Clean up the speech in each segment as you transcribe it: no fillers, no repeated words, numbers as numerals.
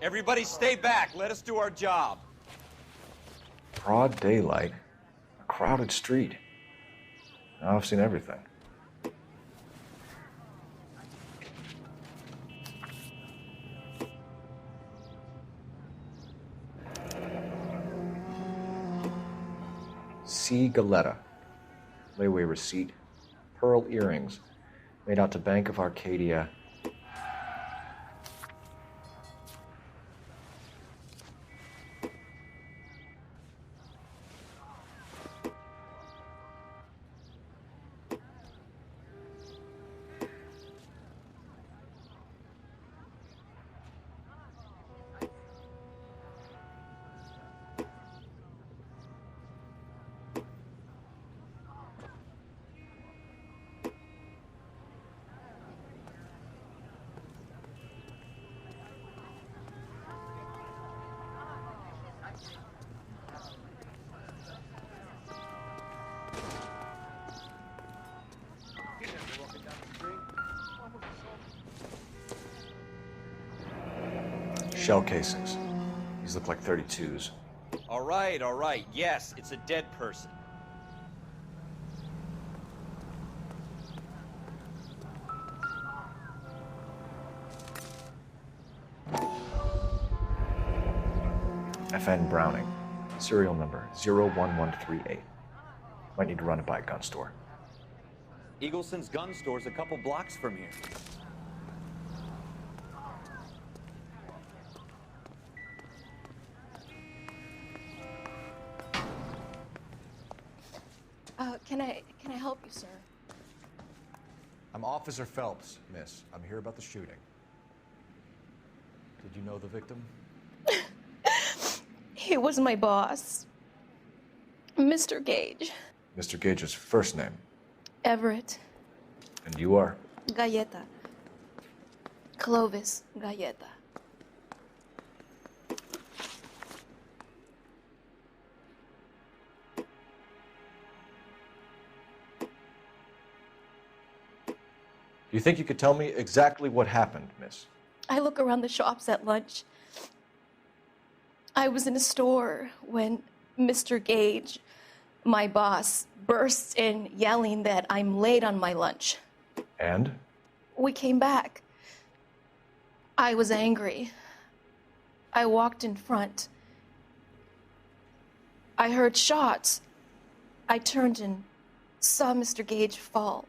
Everybody stay back. Let us do our job. Broad daylight, a crowded street. Now I've seen everything. C. Galetta. Layaway receipt. Pearl earrings. Made out to Bank of Arcadia. Shell casings. These look like 32s. All right, all right. Yes, it's a dead person. FN Browning. Serial number 01138. Might need to run it by a gun store. Eagleson's gun store's a couple blocks from here. Can I help you, sir? I'm Officer Phelps, miss. I'm here about the shooting. Did you know the victim? He was my boss, Mr. Gage. Mr. Gage's first name. Everett. And you are? Galleta. Clovis Galleta. Do you think you could tell me exactly what happened, miss? I look around the shops at lunch. I was in a store when Mr. Gage, my boss, bursts in yelling that I'm late on my lunch. And? We came back. I was angry. I walked in front. I heard shots. I turned and saw Mr. Gage fall.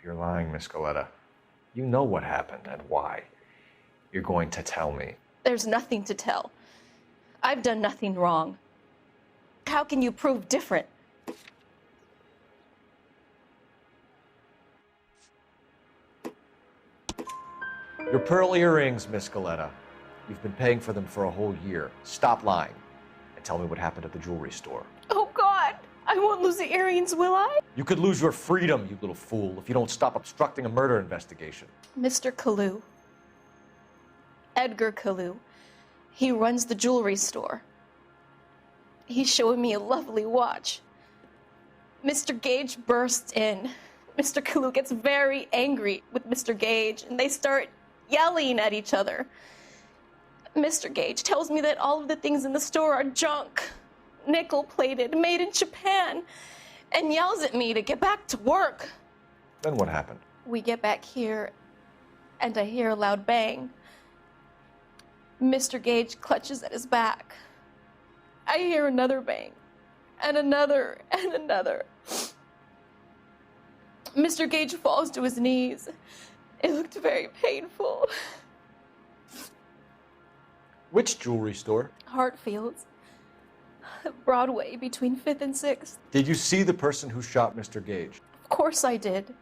You're lying, Miss Galetta. You know what happened and why. You're going to tell me. There's nothing to tell. I've done nothing wrong. How can you prove different? Your pearl earrings, Miss Galetta. You've been paying for them for a whole year. Stop lying and tell me what happened at the jewelry store. Oh, God! I won't lose the earrings, will I? You could lose your freedom, you little fool, if you don't stop obstructing a murder investigation. Mr. Kalu. Edgar Kalu. He runs the jewelry store. He's showing me a lovely watch. Mr. Gage bursts in. Mr. Kalu gets very angry with Mr. Gage, and they start yelling at each other. Mr. Gage tells me that all of the things in the store are junk, nickel-plated, made in Japan, and yells at me to get back to work. Then what happened? We get back here, and I hear a loud bang. Mr. Gage clutches at his back. I hear another bang, and another, and another. Mr. Gage falls to his knees. It looked very painful. Which jewelry store? Hartfield's. Broadway, between 5th and 6th. Did you see the person who shot Mr. Gage? Of course I did.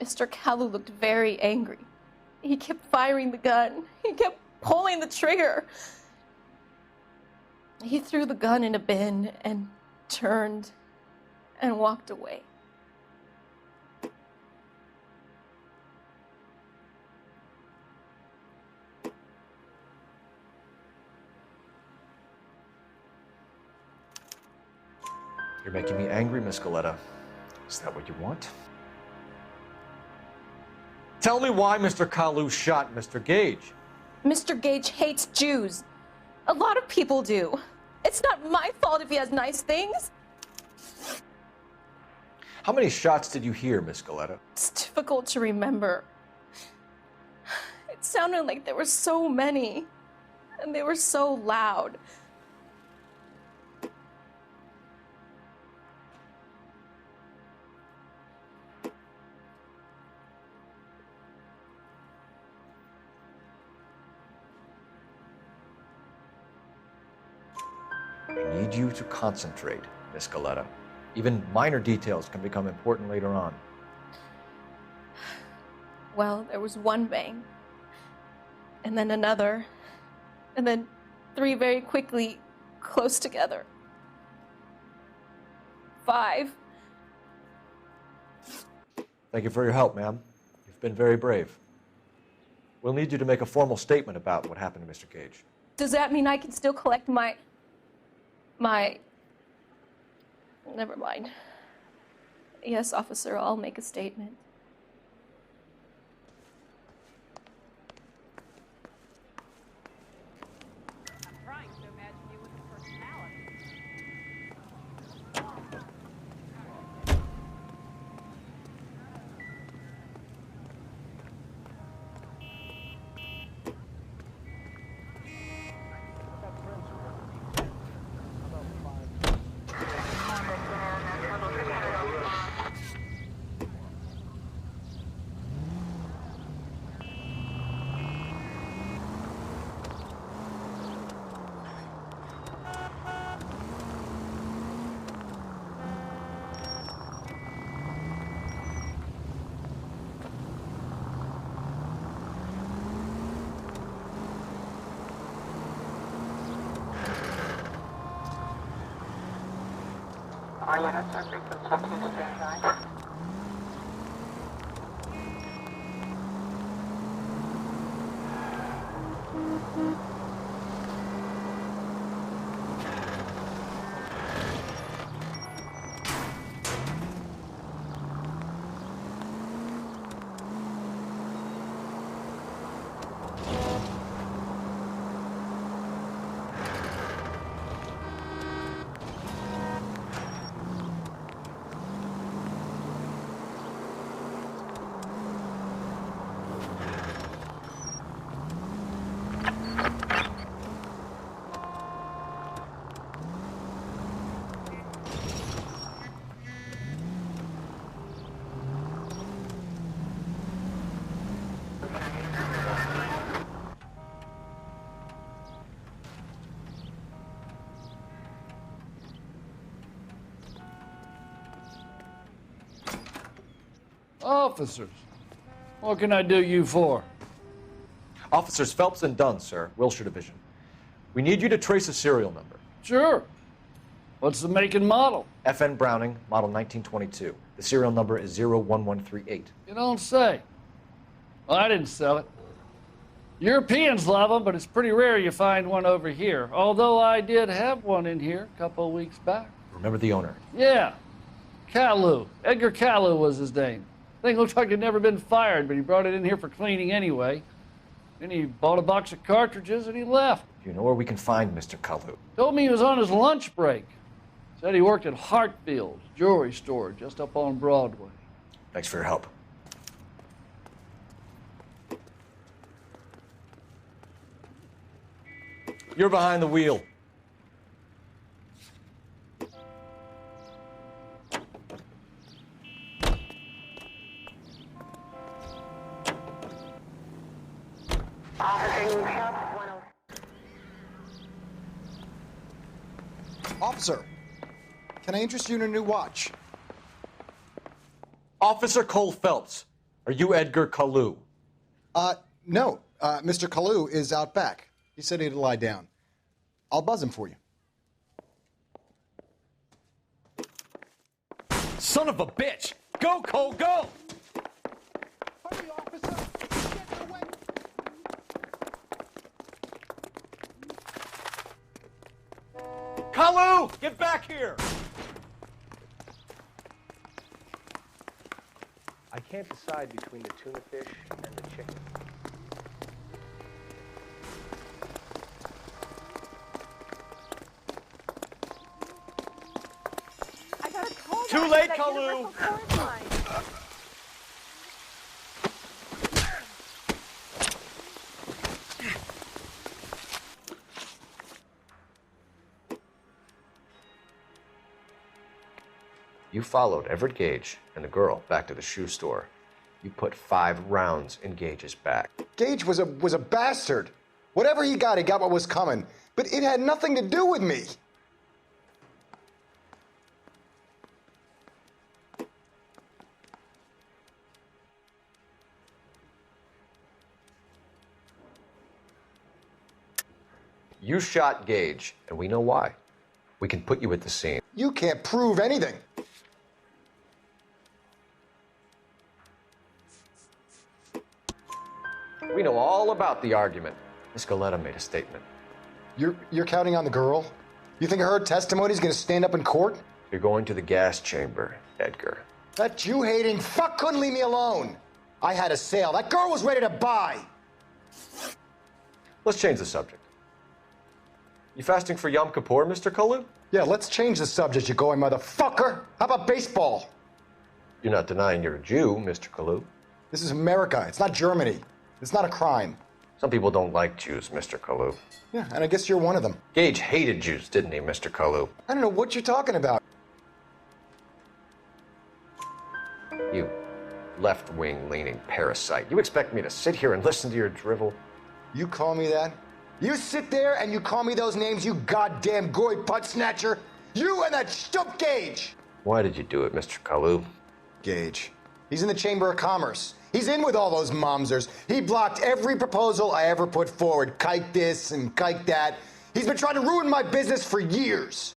Mr. Kalu looked very angry. He kept firing the gun. He kept pulling the trigger. He threw the gun in a bin and turned and walked away. You're making me angry, Miss Galetta. Is that what you want? Tell me why Mr. Kalu shot Mr. Gage. Mr. Gage hates Jews. A lot of people do. It's not my fault if he has nice things. How many shots did you hear, Miss Galetta? It's difficult to remember. It sounded like there were so many, and they were so loud. I need you to concentrate, Miss Galetta. Even minor details can become important later on. Well, there was one bang, and then another, and then three very quickly, close together. 5. Thank you for your help, ma'am. You've been very brave. We'll need you to make a formal statement about what happened to Mr. Gage. Does that mean I can still collect my... Never mind. Yes, officer, I'll make a statement. I'm trying to imagine you with a personality. All units are reconstructing the stand. Officers, what can I do you for? Officers Phelps and Dunn, sir, Wilshire Division. We need you to trace a serial number. Sure. What's the make and model? FN Browning, model 1922. The serial number is 01138. You don't say. Well, I didn't sell it. Europeans love them, but it's pretty rare you find one over here. Although I did have one in here a couple of weeks back. Remember the owner. Yeah. Kalu. Edgar Kalu was his name. Thing looked like it'd never been fired, but he brought it in here for cleaning anyway. Then he bought a box of cartridges and he left. Do you know where we can find Mr. Kalu? Told me he was on his lunch break. Said he worked at Hartfield's jewelry store just up on Broadway. Thanks for your help. You're behind the wheel. Officer, can I interest you in a new watch? Officer Cole Phelps, are you Edgar Kalu? No. Mr. Kalu is out back. He said he'd lie down. I'll buzz him for you. Son of a bitch! Go, Cole, go! Hurry, officer! Get away! Kalu, get back here! I can't decide between the tuna fish and the chicken. I got a call Too back late, to that Kalu. Universal Chorus line. You followed Everett Gage and the girl back to the shoe store. You put 5 rounds in Gage's back. Gage was a bastard. Whatever he got what was coming. But it had nothing to do with me. You shot Gage, and we know why. We can put you at the scene. You can't prove anything. We know all about the argument. Miss Goleta made a statement. You're counting on the girl? You think her testimony's gonna stand up in court? You're going to the gas chamber, Edgar. That Jew-hating fuck couldn't leave me alone. I had a sale. That girl was ready to buy. Let's change the subject. You fasting for Yom Kippur, Mr. Kalu? Yeah, let's change the subject, you going motherfucker. How about baseball? You're not denying you're a Jew, Mr. Kalu. This is America. It's not Germany. It's not a crime. Some people don't like Jews, Mr. Kalu. Yeah, and I guess you're one of them. Gage hated Jews, didn't he, Mr. Kalu? I don't know what you're talking about. You left-wing leaning parasite. You expect me to sit here and listen to your drivel? You call me that? You sit there and you call me those names, you goddamn goy putt snatcher? You and that stump Gage! Why did you do it, Mr. Kalu? Gage. He's in the Chamber of Commerce. He's in with all those momsers. He blocked every proposal I ever put forward. Kike this and kike that. He's been trying to ruin my business for years.